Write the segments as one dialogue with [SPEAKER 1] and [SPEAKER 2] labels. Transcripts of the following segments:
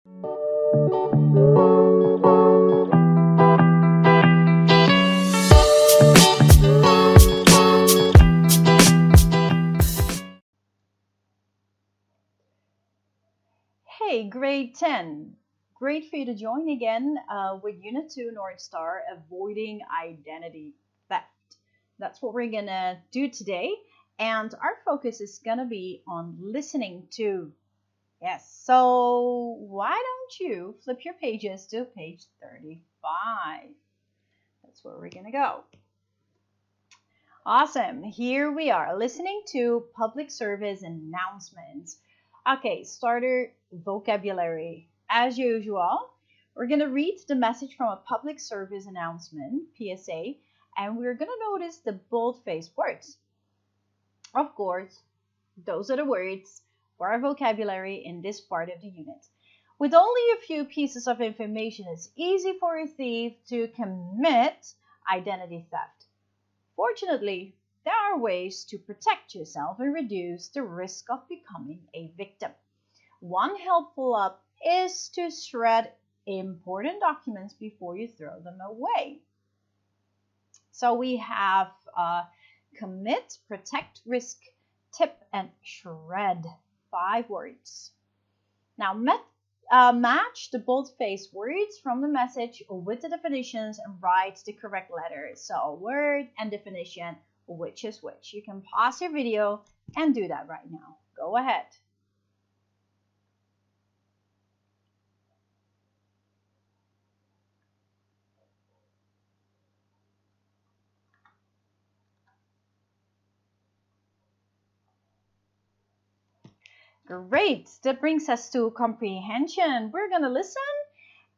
[SPEAKER 1] Hey, grade 10. Great for you to join again with Unit 2 North Star, Avoiding Identity Theft. That's what we're going to do today. And our focus is going to be on listening to. Yes, so why don't you flip your pages to page 35? That's where we're going to go. Awesome. Here we are, listening to public service announcements. Okay, starter vocabulary. As usual, we're going to read the message from a public service announcement, PSA, and we're going to notice the bold-faced words. Of course, those are the words for our vocabulary in this part of the unit. With only a few pieces of information, it's easy for a thief to commit identity theft. Fortunately, there are ways to protect yourself and reduce the risk of becoming a victim. One helpful up is to shred important documents before you throw them away. So we have commit, protect, risk, tip, and shred. 5 words. Now match the bold-faced words from the message with the definitions and write the correct letters. So word and definition, which is which. You can pause your video and do that right now. Go ahead. Great. That brings us to comprehension. We're going to listen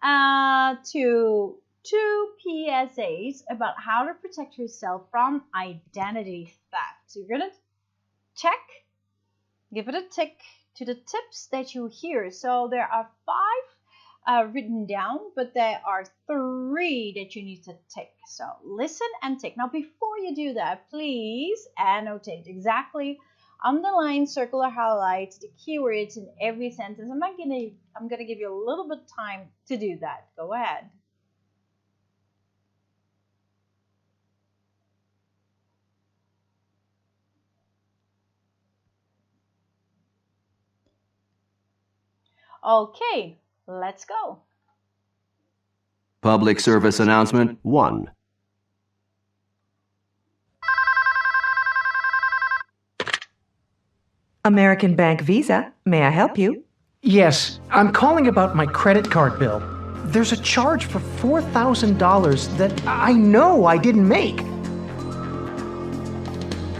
[SPEAKER 1] to 2 PSAs about how to protect yourself from identity theft. So you're going to check, give it a tick to the tips that you hear. So there are 5 written down, but there are 3 that you need to tick. So listen and tick. Now before you do that, please annotate exactly, underline, circle, or highlight the keywords in every sentence. I'm going to give you a little bit of time to do that. Go ahead. Okay, let's go.
[SPEAKER 2] Public service announcement 1.
[SPEAKER 3] American Bank Visa, may I help you?
[SPEAKER 4] Yes, I'm calling about my credit card bill. There's a charge for $4,000 that I know I didn't make.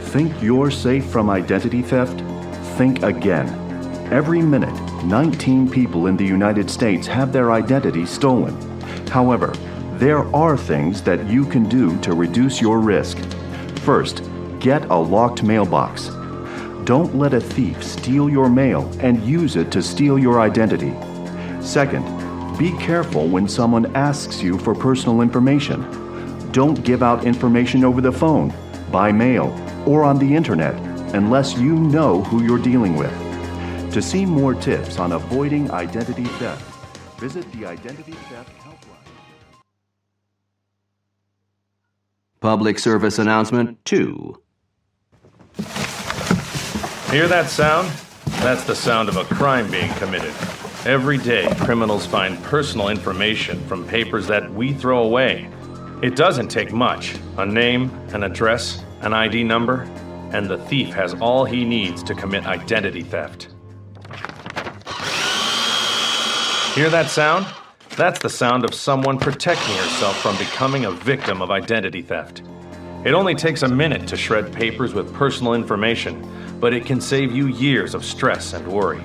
[SPEAKER 5] Think you're safe from identity theft? Think again. Every minute, 19 people in the United States have their identity stolen. However, there are things that you can do to reduce your risk. First, get a locked mailbox. Don't let a thief steal your mail and use it to steal your identity. Second, be careful when someone asks you for personal information. Don't give out information over the phone, by mail, or on the internet unless you know who you're dealing with. To see more tips on avoiding identity theft, visit the Identity Theft Helpline.
[SPEAKER 2] Public service announcement 2.
[SPEAKER 6] Hear that sound? That's the sound of a crime being committed. Every day, criminals find personal information from papers that we throw away. It doesn't take much. A name, an address, an ID number, and the thief has all he needs to commit identity theft. Hear that sound? That's the sound of someone protecting herself from becoming a victim of identity theft. It only takes a minute to shred papers with personal information, but it can save you years of stress and worry.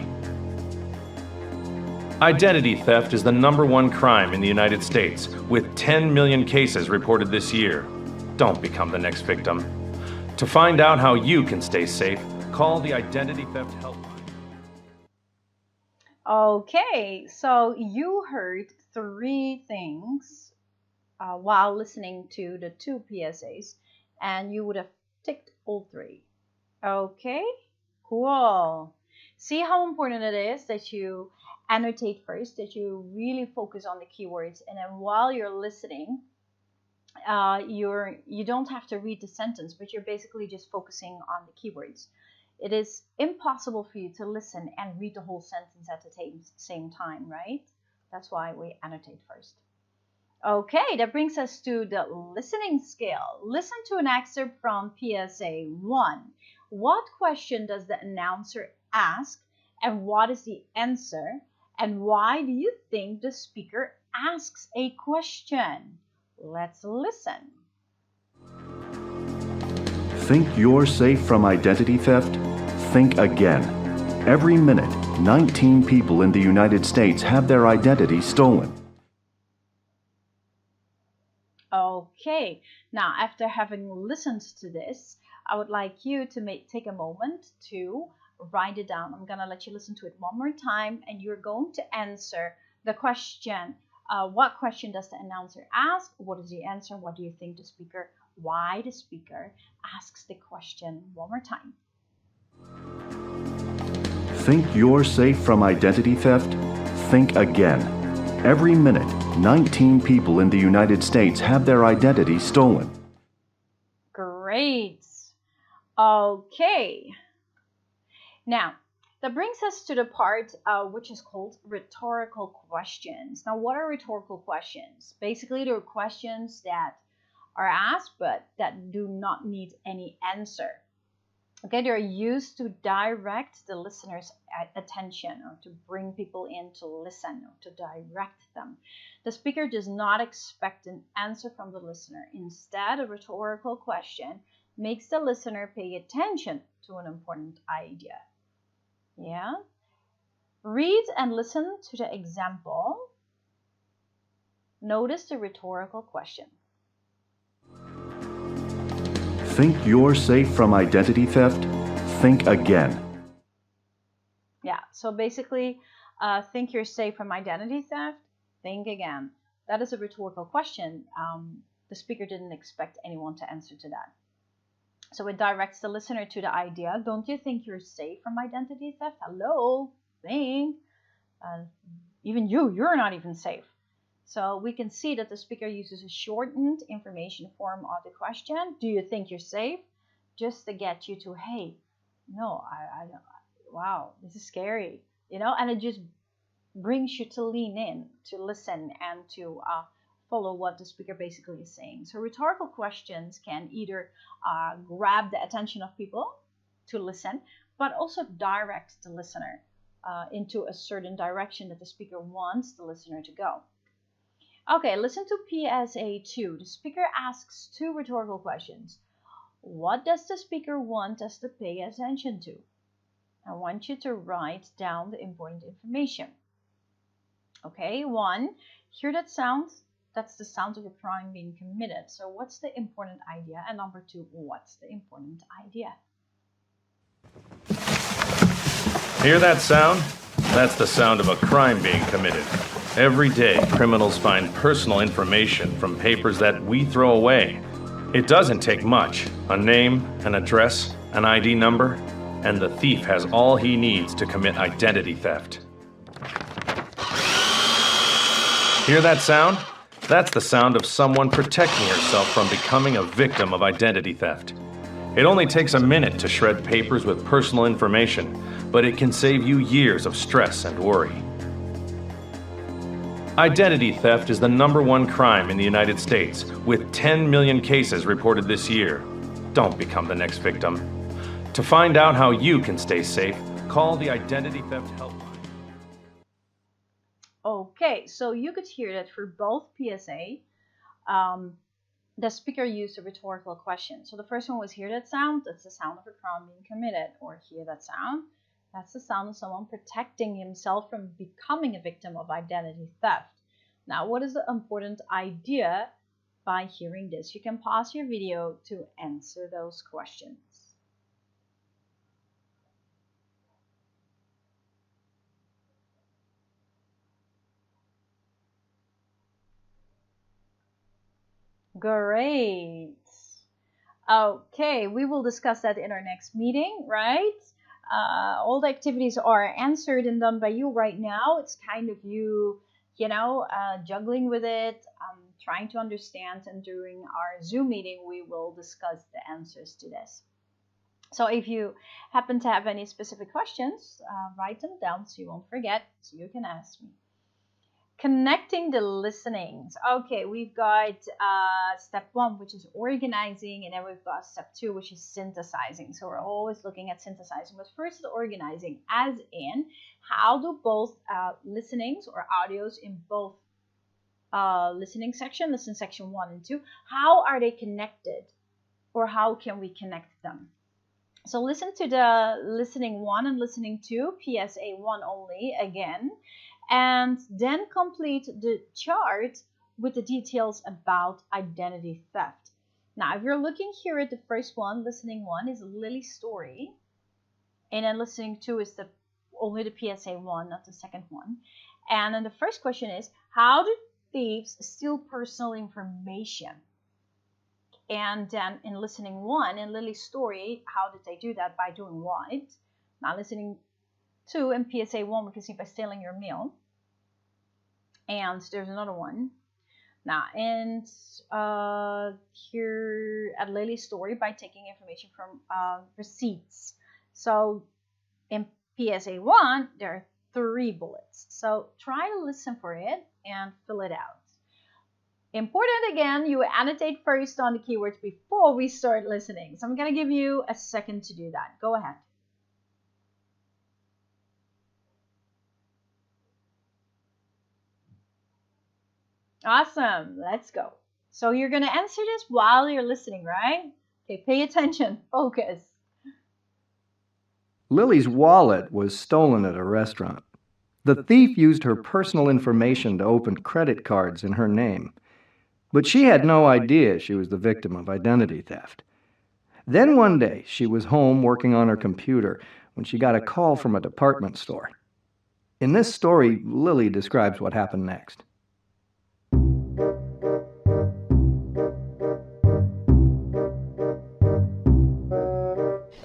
[SPEAKER 6] Identity theft is the #1 crime in the United States, with 10 million cases reported this year. Don't become the next victim. To find out how you can stay safe, call the Identity Theft Helpline.
[SPEAKER 1] Okay, so you heard 3 things while listening to the 2 PSAs, and you would have ticked all 3. Okay, cool. See how important it is that you annotate first, that you really focus on the keywords, and then while you're listening, you don't have to read the sentence, but you're basically just focusing on the keywords. It is impossible for you to listen and read the whole sentence at the same time, right? That's why we annotate first. Okay, that brings us to the listening skill. Listen to an excerpt from PSA 1. What question does the announcer ask, and what is the answer? And why do you think the speaker asks a question? Let's listen.
[SPEAKER 5] Think you're safe from identity theft? Think again. Every minute, 19 people in the United States have their identity stolen.
[SPEAKER 1] Okay, now after having listened to this, I would like you to take a moment to write it down. I'm going to let you listen to it one more time, and you're going to answer the question. What question does the announcer ask? What is the answer? What do you think the speaker, why the speaker asks the question? One more time.
[SPEAKER 5] Think you're safe from identity theft? Think again. Every minute, 19 people in the United States have their identity stolen.
[SPEAKER 1] Great. Okay. Now, that brings us to the part which is called rhetorical questions. Now, what are rhetorical questions? Basically, they're questions that are asked but that do not need any answer. Okay, they're used to direct the listener's attention, or to bring people in to listen, or to direct them. The speaker does not expect an answer from the listener. Instead, a rhetorical question makes the listener pay attention to an important idea. Yeah? Read and listen to the example. Notice the rhetorical question.
[SPEAKER 5] Think you're safe from identity theft? Think again.
[SPEAKER 1] Yeah, so basically, think you're safe from identity theft? Think again. That is a rhetorical question. The speaker didn't expect anyone to answer to that. So it directs the listener to the idea. Don't you think you're safe from identity theft? Hello, think. Even you're not even safe. So we can see that the speaker uses a shortened information form of the question. Do you think you're safe? Just to get you to, hey, no, I don't. Wow, this is scary, and it just brings you to lean in, to listen, and to follow what the speaker basically is saying. So rhetorical questions can either grab the attention of people to listen, but also direct the listener into a certain direction that the speaker wants the listener to go. Okay, listen to PSA 2. The speaker asks two rhetorical questions. What does the speaker want us to pay attention to? I want you to write down the important information. Okay, 1, hear that sound? That's the sound of a crime being committed. So what's the important idea? And number 2, what's the important idea?
[SPEAKER 6] Hear that sound? That's the sound of a crime being committed. Every day, criminals find personal information from papers that we throw away. It doesn't take much. A name, an address, an ID number, and the thief has all he needs to commit identity theft. Hear that sound? That's the sound of someone protecting herself from becoming a victim of identity theft. It only takes a minute to shred papers with personal information, but it can save you years of stress and worry. Identity theft is the #1 crime in the United States, with 10 million cases reported this year. Don't become the next victim. To find out how you can stay safe, call the Identity Theft Helpline.
[SPEAKER 1] Okay, so you could hear that for both PSA, the speaker used a rhetorical question. So the first one was hear that sound? That's the sound of a crime being committed. Or hear that sound? That's the sound of someone protecting himself from becoming a victim of identity theft. Now, what is the important idea by hearing this? You can pause your video to answer those questions. Great. Okay, we will discuss that in our next meeting, right? All the activities are answered and done by you right now. It's kind of you, juggling with it, trying to understand. And during our Zoom meeting, we will discuss the answers to this. So if you happen to have any specific questions, write them down so you won't forget, so you can ask me. Connecting the listenings. Okay, we've got step 1, which is organizing, and then we've got step 2, which is synthesizing. So we're always looking at synthesizing. But first, the organizing, as in how do both listenings or audios in both listening section 1 and 2, how are they connected, or how can we connect them? So listen to the listening 1 and listening 2, PSA 1 only again, and then complete the chart with the details about identity theft. Now, if you're looking here at the first one, listening 1 is Lily's story, and then listening 2 is only the PSA 1, not the second one. And then the first question is, how do thieves steal personal information? And then in listening 1, in Lily's story, how did they do that? By doing what? Now, listening 2 in PSA 1, we can see by stealing your mail. And there's another one. Now, and here at Lily's story, by taking information from receipts. So in PSA 1, there are 3 bullets. So try to listen for it and fill it out. Important again, you annotate first on the keywords before we start listening. So I'm going to give you a second to do that. Go ahead. Awesome. Let's go. So you're going to answer this while you're listening, right? Okay, pay attention. Focus.
[SPEAKER 7] Lily's wallet was stolen at a restaurant. The thief used her personal information to open credit cards in her name. But she had no idea she was the victim of identity theft. Then one day, she was home working on her computer when she got a call from a department store. In this story, Lily describes what happened next.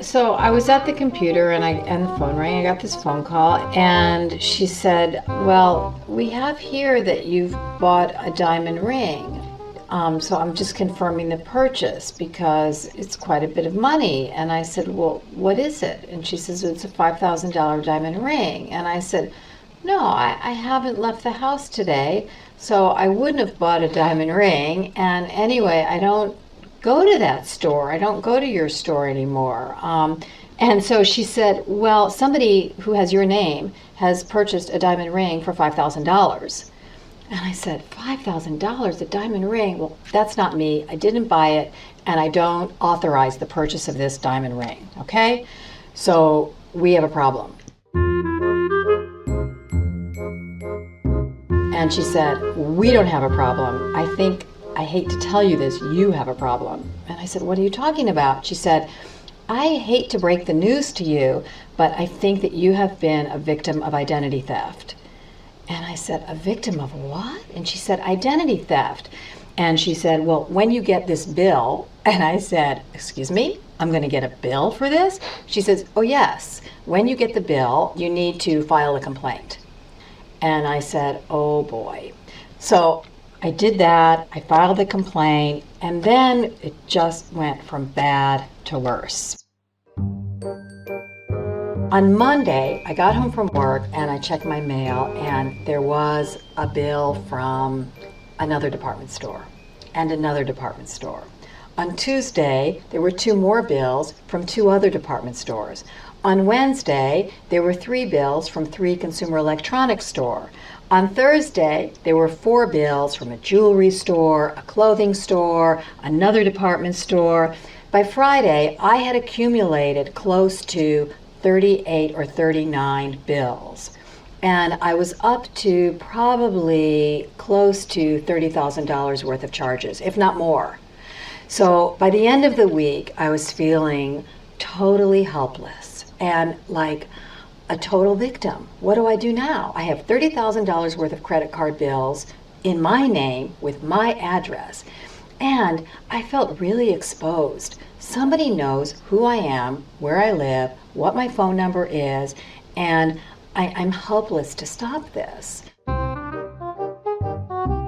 [SPEAKER 8] So I was at the computer and the phone rang. I got this phone call and she said, well, we have here that you've bought a diamond ring. So I'm just confirming the purchase because it's quite a bit of money. And I said, well, what is it? And she says, it's a $5,000 diamond ring. And I said, no, I haven't left the house today, so I wouldn't have bought a diamond ring. And anyway, I don't go to that store. I don't go to your store anymore. And so she said, well, somebody who has your name has purchased a diamond ring for $5,000. And I said, $5,000, a diamond ring? Well, that's not me. I didn't buy it, and I don't authorize the purchase of this diamond ring, okay? So we have a problem. And she said, we don't have a problem. I hate to tell you this, you have a problem. And I said, what are you talking about? She said, I hate to break the news to you, but I think that you have been a victim of identity theft. And I said, a victim of what? And she said, identity theft. And she said, well, when you get this bill, and I said, excuse me, I'm going to get a bill for this? She says, oh yes, when you get the bill, you need to file a complaint. And I said, oh boy. So I did that, I filed the complaint, and then it just went from bad to worse. On Monday, I got home from work and I checked my mail, and there was a bill from another department store and another department store. On Tuesday, there were 2 more bills from 2 other department stores. On Wednesday, there were 3 bills from 3 consumer electronics stores. On Thursday, there were 4 bills from a jewelry store, a clothing store, another department store. By Friday, I had accumulated close to 38 or 39 bills. And I was up to probably close to $30,000 worth of charges, if not more. So by the end of the week, I was feeling totally helpless and like a total victim. What do I do now? I have $30,000 worth of credit card bills in my name with my address. And I felt really exposed. Somebody knows who I am, where I live, what my phone number is, and I'm helpless to stop this.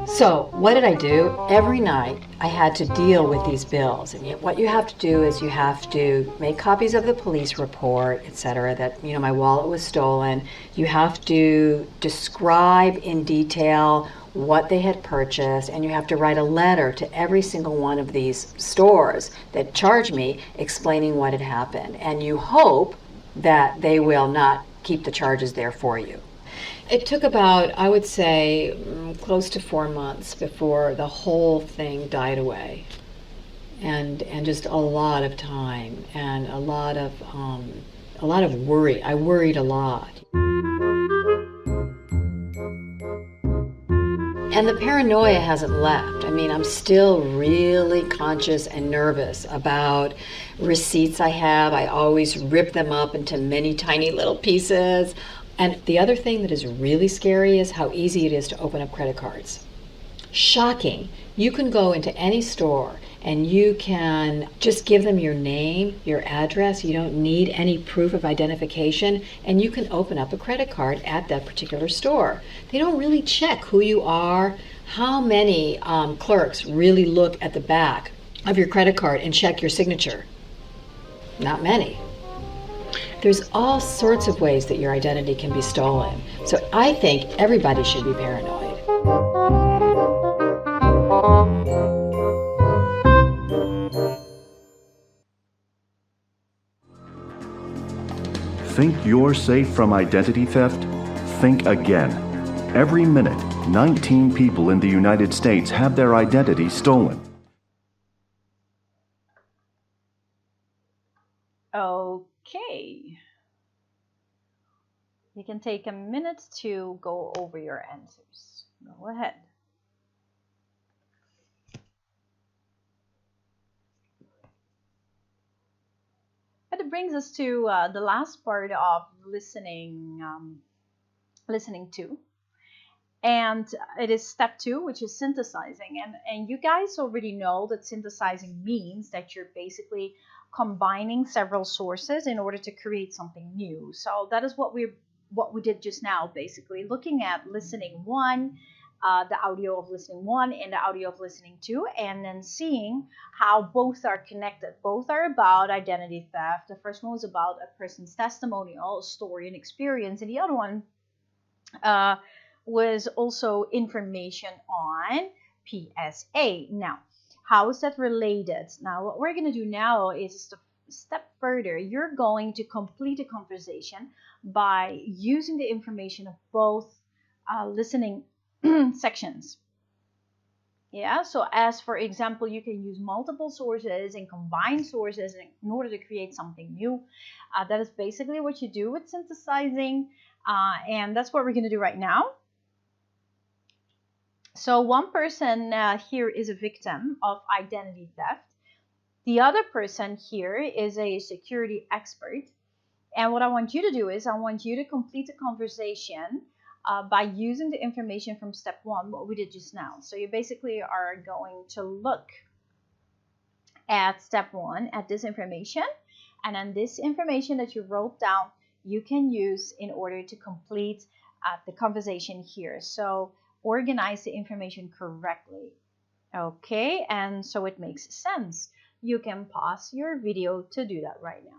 [SPEAKER 8] So what did I do? Every night I had to deal with these bills. And yet what you have to do is you have to make copies of the police report, etc., that my wallet was stolen. You have to describe in detail what they had purchased, and you have to write a letter to every single one of these stores that charge me explaining what had happened. And you hope that they will not keep the charges there for you. It took about, I would say, close to 4 months before the whole thing died away, and just a lot of time and a lot of worry. I worried a lot. And the paranoia hasn't left. I mean, I'm still really conscious and nervous about receipts I have. I always rip them up into many tiny little pieces. And the other thing that is really scary is how easy it is to open up credit cards. Shocking. You can go into any store and you can just give them your name, your address. You don't need any proof of identification, and you can open up a credit card at that particular store. They don't really check who you are. How many clerks really look at the back of your credit card and check your signature? Not many. There's all sorts of ways that your identity can be stolen. So I think everybody should be paranoid.
[SPEAKER 5] Think you're safe from identity theft? Think again. Every minute, 19 people in the United States have their identity stolen.
[SPEAKER 1] Okay. You can take a minute to go over your answers. Go ahead. But it brings us to the last part of listening to. And it is step 2, which is synthesizing. And you guys already know that synthesizing means that you're basically combining several sources in order to create something new. So that is what we did just now, basically looking at listening 1, the audio of listening 1 and the audio of listening 2, and then seeing how both are connected. Both are about identity theft. The first one was about a person's testimonial, story, and experience, and the other one was also information on PSA. Now, how is that related? Now, what we're going to do now is to step further. You're going to complete a conversation by using the information of both listening sections. Yeah, so as for example, you can use multiple sources and combine sources in order to create something new. That is basically what you do with synthesizing, and that's what we're going to do right now. So one person here is a victim of identity theft. The other person here is a security expert. And what I want you to do is I want you to complete the conversation by using the information from step 1, what we did just now. So you basically are going to look at step 1, at this information. And then this information that you wrote down, you can use in order to complete the conversation here. So organize the information correctly. Okay, and so it makes sense. You can pause your video to do that right now.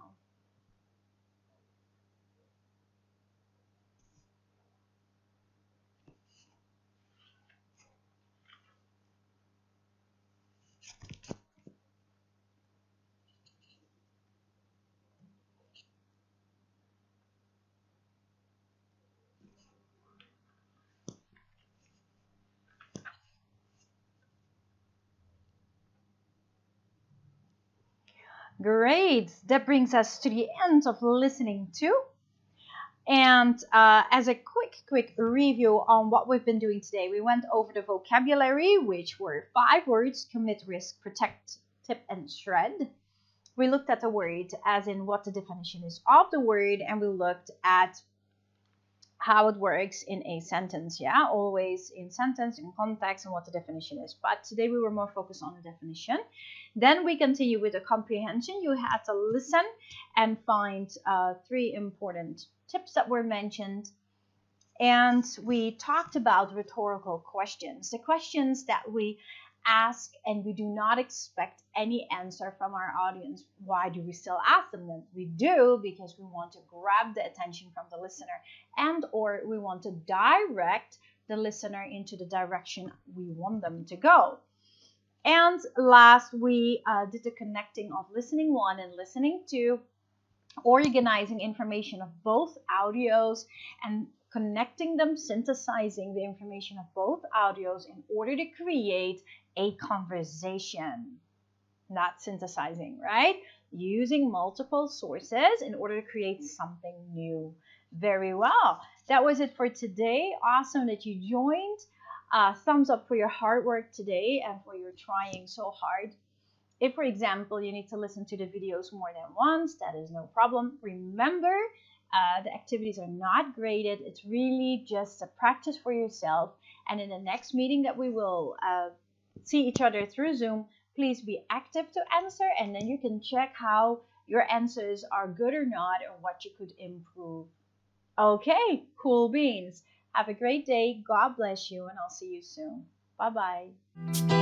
[SPEAKER 1] Great. That brings us to the end of listening to. And as a quick review on what we've been doing today, we went over the vocabulary, which were 5 words: commit, risk, protect, tip, and shred. We looked at the word as in what the definition is of the word, and we looked at how it works in a sentence. Yeah, always in sentence, in context, and what the definition is. But today we were more focused on the definition. Then we continue with the comprehension. You had to listen and find 3 important tips that were mentioned. And we talked about rhetorical questions, the questions that we ask and we do not expect any answer from our audience. Why do we still ask them? Then we do because we want to grab the attention from the listener, and or we want to direct the listener into the direction we want them to go. And last, we did the connecting of listening 1 and listening 2, organizing information of both audios and connecting them, synthesizing the information of both audios in order to create a conversation. Not synthesizing, right? Using multiple sources in order to create something new. Very well. That was it for today. Awesome that you joined. Thumbs up for your hard work today and for your trying so hard. If, for example, you need to listen to the videos more than once, that is no problem. Remember, the activities are not graded. It's really just a practice for yourself. And in the next meeting that we will see each other through Zoom, please be active to answer, and then you can check how your answers are good or not, or what you could improve. Okay, cool beans. Have a great day. God bless you, and I'll see you soon. Bye-bye.